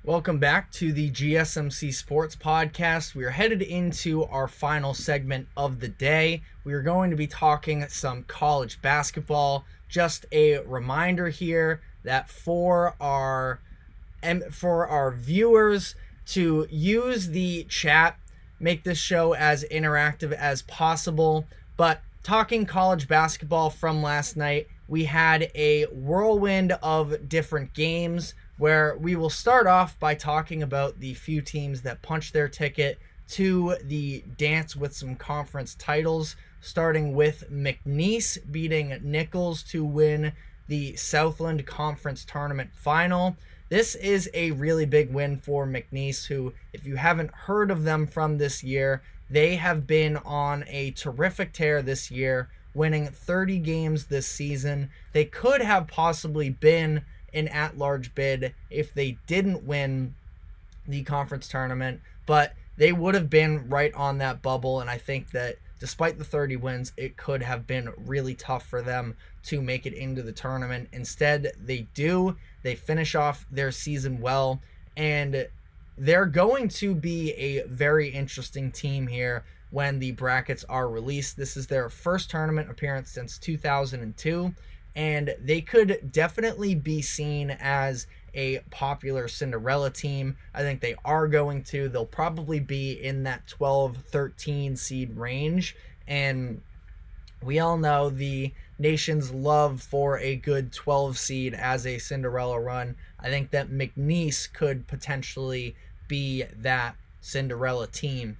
Welcome back to the GSMC Sports Podcast. We are headed into our final segment of the day. We are going to be talking some college basketball. Just a reminder here that for our viewers to use the chat, make this show as interactive as possible. But talking college basketball from last night, we had a whirlwind of different games where we will start off by talking about the few teams that punched their ticket to the dance with some conference titles, starting with McNeese beating Nichols to win the Southland Conference Tournament Final. This is a really big win for McNeese, who, if you haven't heard of them from this year, they have been on a terrific tear this year, winning 30 games this season. They could have possibly been an at-large bid if they didn't win the conference tournament, but they would have been right on that bubble, and I think that despite the 30 wins, it could have been really tough for them to make it into the tournament. Instead, they do. They finish off their season well, and they're going to be a very interesting team here when the brackets are released. This is their first tournament appearance since 2002, and they could definitely be seen as a popular Cinderella team. I think they are going to. They'll probably be in that 12-13 seed range, and we all know the nation's love for a good 12 seed as a Cinderella run. I think that McNeese could potentially be that Cinderella team.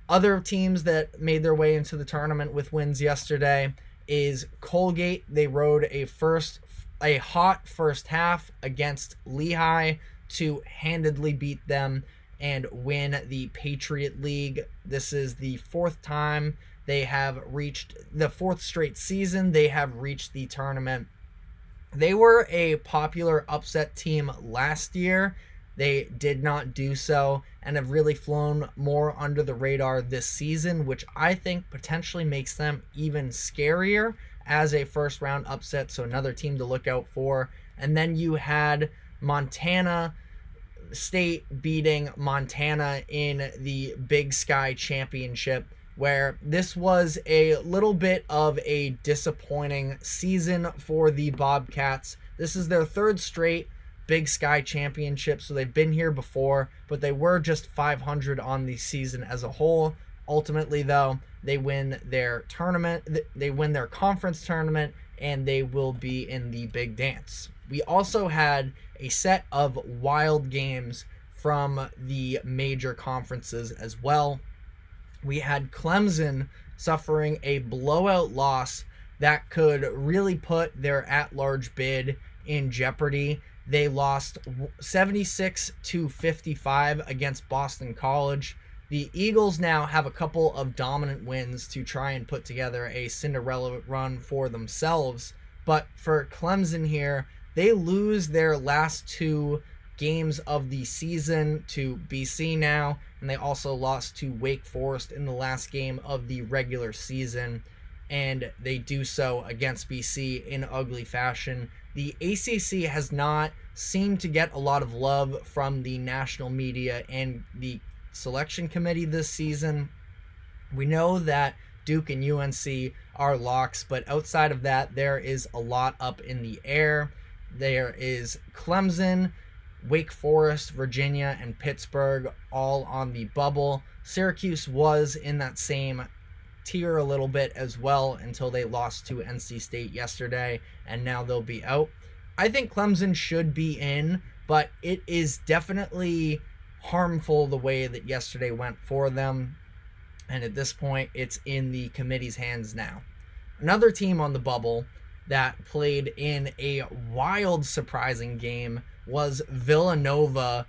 Other teams that made their way into the tournament with wins yesterday is Colgate. They rode a hot first half against Lehigh to handedly beat them and win the Patriot League. This is the fourth time they have reached the fourth straight season they have reached the tournament. They were a popular upset team last year. They did not do so and have really flown more under the radar this season, which I think potentially makes them even scarier as a first round upset. So another team to look out for. And then you had Montana State beating Montana in the Big Sky Championship, where this was a little bit of a disappointing season for the Bobcats. This is their third straight Big Sky Championship, so they've been here before, but they were just 500 on the season as a whole. Ultimately, though, they win their tournament, they win their conference tournament, and they will be in the big dance. We also had a set of wild games from the major conferences as well. We had Clemson suffering a blowout loss that could really put their at-large bid in jeopardy. They lost 76-55 against Boston College. The Eagles now have a couple of dominant wins to try and put together a Cinderella run for themselves. But for Clemson here, they lose their last two games of the season to BC now, and they also lost to Wake Forest in the last game of the regular season, and they do so against BC in ugly fashion. The ACC has not seemed to get a lot of love from the national media and the selection committee this season. We know that Duke and UNC are locks, but outside of that, there is a lot up in the air. There is Clemson, Wake Forest, Virginia, and Pittsburgh all on the bubble. Syracuse was in that same tier a little bit as well until they lost to NC State yesterday, and now they'll be out. I think Clemson should be in, but it is definitely harmful the way that yesterday went for them, and at this point it's in the committee's hands now. Another team on the bubble that played in a wild, surprising game was Villanova,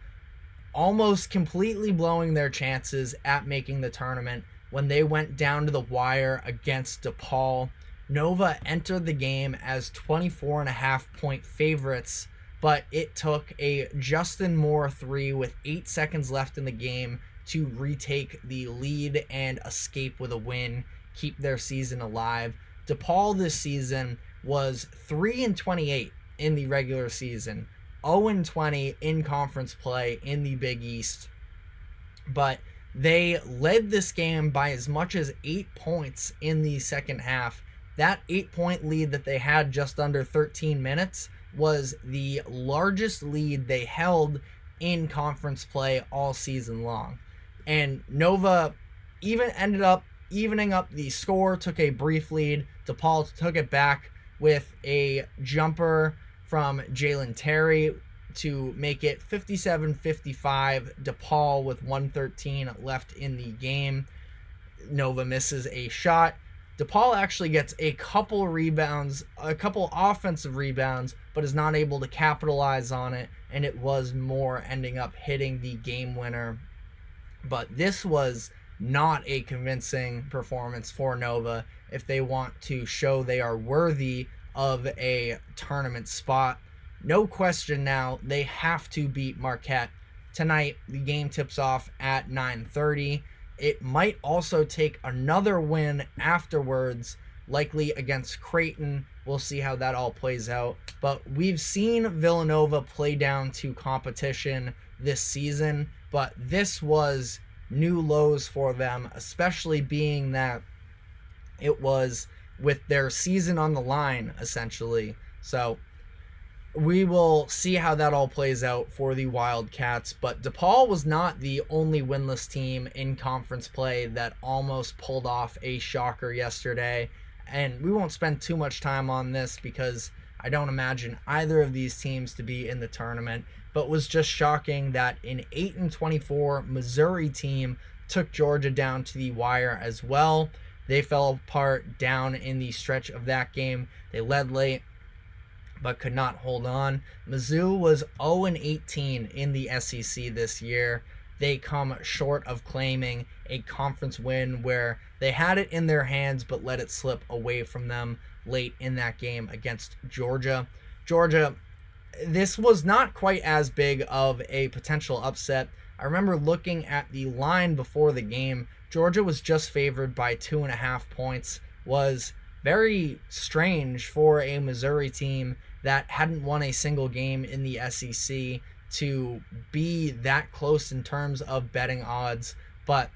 almost completely blowing their chances at making the tournament when they went down to the wire against DePaul. Nova entered the game as 24.5-point favorites, but it took a Justin Moore three with 8 seconds left in the game to retake the lead and escape with a win, keep their season alive. DePaul this season was 3-28 in the regular season, 0-20 in conference play in the Big East, but they led this game by as much as 8 points in the second half. That 8-point lead that they had just under 13 minutes was the largest lead they held in conference play all season long. And Nova even ended up evening up the score, took a brief lead. DePaul took it back with a jumper from Jalen Terry to make it 57-55. DePaul with 1:13 left in the game. Nova misses a shot. DePaul actually gets a couple rebounds, a couple offensive rebounds, but is not able to capitalize on it, and it was Moore ending up hitting the game winner. But this was not a convincing performance for Nova if they want to show they are worthy of a tournament spot. No question now, they have to beat Marquette. Tonight, the game tips off at 9:30. It might also take another win afterwards, likely against Creighton. We'll see how that all plays out. But we've seen Villanova play down to competition this season, but this was new lows for them, especially being that it was with their season on the line, essentially. So we will see how that all plays out for the Wildcats, but DePaul was not the only winless team in conference play that almost pulled off a shocker yesterday, and we won't spend too much time on this because I don't imagine either of these teams to be in the tournament, but was just shocking that an 8-24 Missouri team took Georgia down to the wire as well. They fell apart down in the stretch of that game. They led late, but could not hold on. Mizzou was 0-18 in the SEC this year. They come short of claiming a conference win where they had it in their hands but let it slip away from them late in that game against Georgia. Georgia, this was not quite as big of a potential upset. I remember looking at the line before the game. Georgia was just favored by 2.5 points. Was very strange for a Missouri team that hadn't won a single game in the SEC to be that close in terms of betting odds. But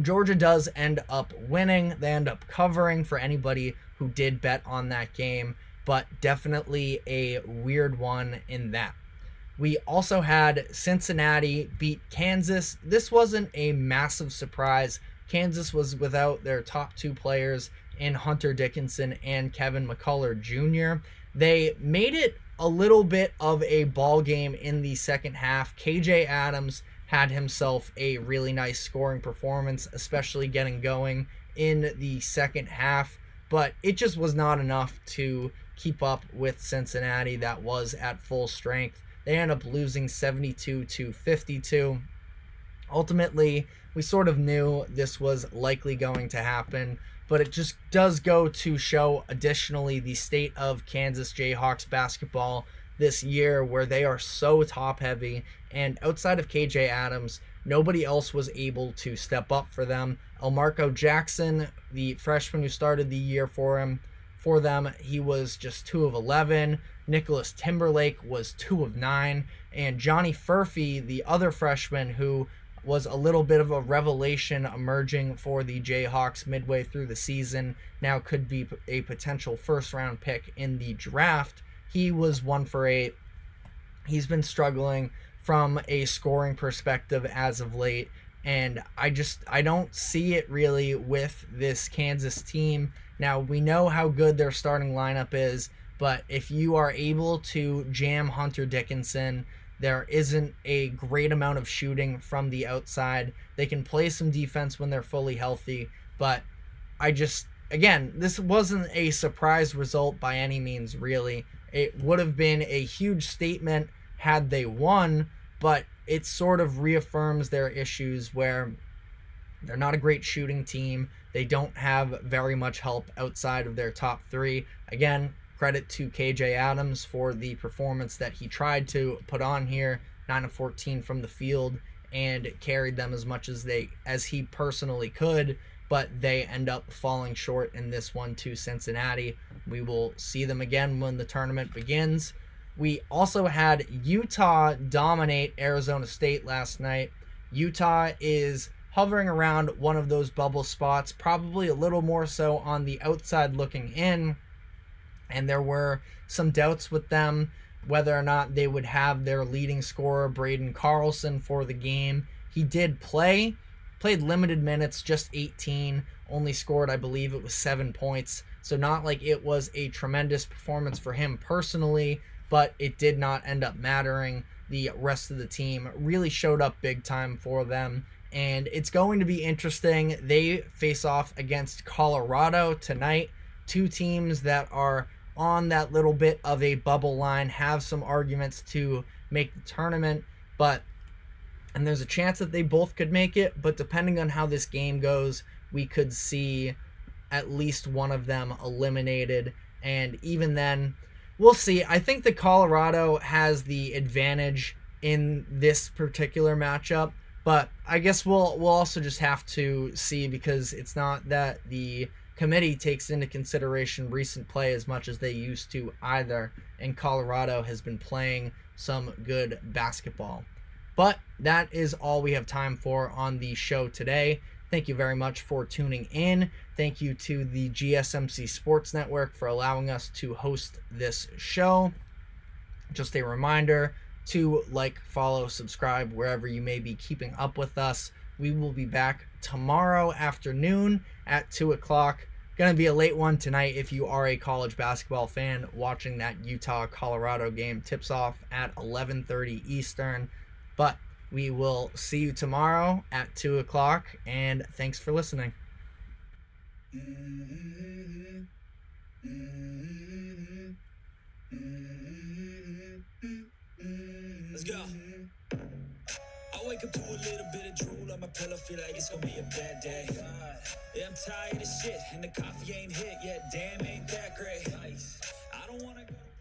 Georgia does end up winning. They end up covering for anybody who did bet on that game, but definitely a weird one in that. We also had Cincinnati beat Kansas. This wasn't a massive surprise. Kansas was without their top two players in Hunter Dickinson and Kevin McCullough Jr. They made it a little bit of a ball game in the second half. KJ Adams had himself a really nice scoring performance, especially getting going in the second half, but it just was not enough to keep up with Cincinnati that was at full strength. They ended up losing 72-52. Ultimately, we sort of knew this was likely going to happen, but it just does go to show additionally the state of Kansas Jayhawks basketball this year, where they are so top heavy, and outside of KJ Adams, nobody else was able to step up for them. Elmarco Jackson, the freshman who started the year for them, he was just 2 of 11. Nicholas Timberlake was 2 of 9, and Johnny Furphy, the other freshman who was a little bit of a revelation emerging for the Jayhawks midway through the season, now could be a potential first-round pick in the draft. He was 1 for 8. He's been struggling from a scoring perspective as of late, and I don't see it really with this Kansas team. Now, we know how good their starting lineup is, but if you are able to jam Hunter Dickinson, there isn't a great amount of shooting from the outside. They can play some defense when they're fully healthy, but again, this wasn't a surprise result by any means, really. It would have been a huge statement had they won, but it sort of reaffirms their issues where they're not a great shooting team. They don't have very much help outside of their top 3. Again, credit to KJ Adams for the performance that he tried to put on here, 9 of 14 from the field, and carried them as much as he personally could, but they end up falling short in this one to Cincinnati. We will see them again when the tournament begins. We also had Utah dominate Arizona State last night. Utah is hovering around one of those bubble spots, probably a little more so on the outside looking in. And there were some doubts with them whether or not they would have their leading scorer, Braden Carlson, for the game. He did played limited minutes, just 18, only scored, I believe it was 7 points. So not like it was a tremendous performance for him personally, but it did not end up mattering. The rest of the team really showed up big time for them. And it's going to be interesting. They face off against Colorado tonight. Two teams that are on that little bit of a bubble line, have some arguments to make the tournament, and there's a chance that they both could make it, but depending on how this game goes, we could see at least one of them eliminated, and even then, we'll see. I think that Colorado has the advantage in this particular matchup, but I guess we'll also just have to see, because it's not that the committee takes into consideration recent play as much as they used to either, and Colorado has been playing some good basketball. But that is all we have time for on the show today. Thank you very much for tuning in. Thank you to the GSMC Sports Network for allowing us to host this show. Just a reminder to like, follow, subscribe wherever you may be keeping up with us. We will be back tomorrow afternoon at 2 o'clock. Going to be a late one tonight if you are a college basketball fan watching that Utah-Colorado game. Tips off at 11:30 Eastern. But we will see you tomorrow at 2 o'clock, and thanks for listening. Let's go. I wake up to a little bit of drool on my pillow, feel like it's gonna be a bad day. Yeah, I'm tired of shit, and the coffee ain't hit yet, damn, ain't that great.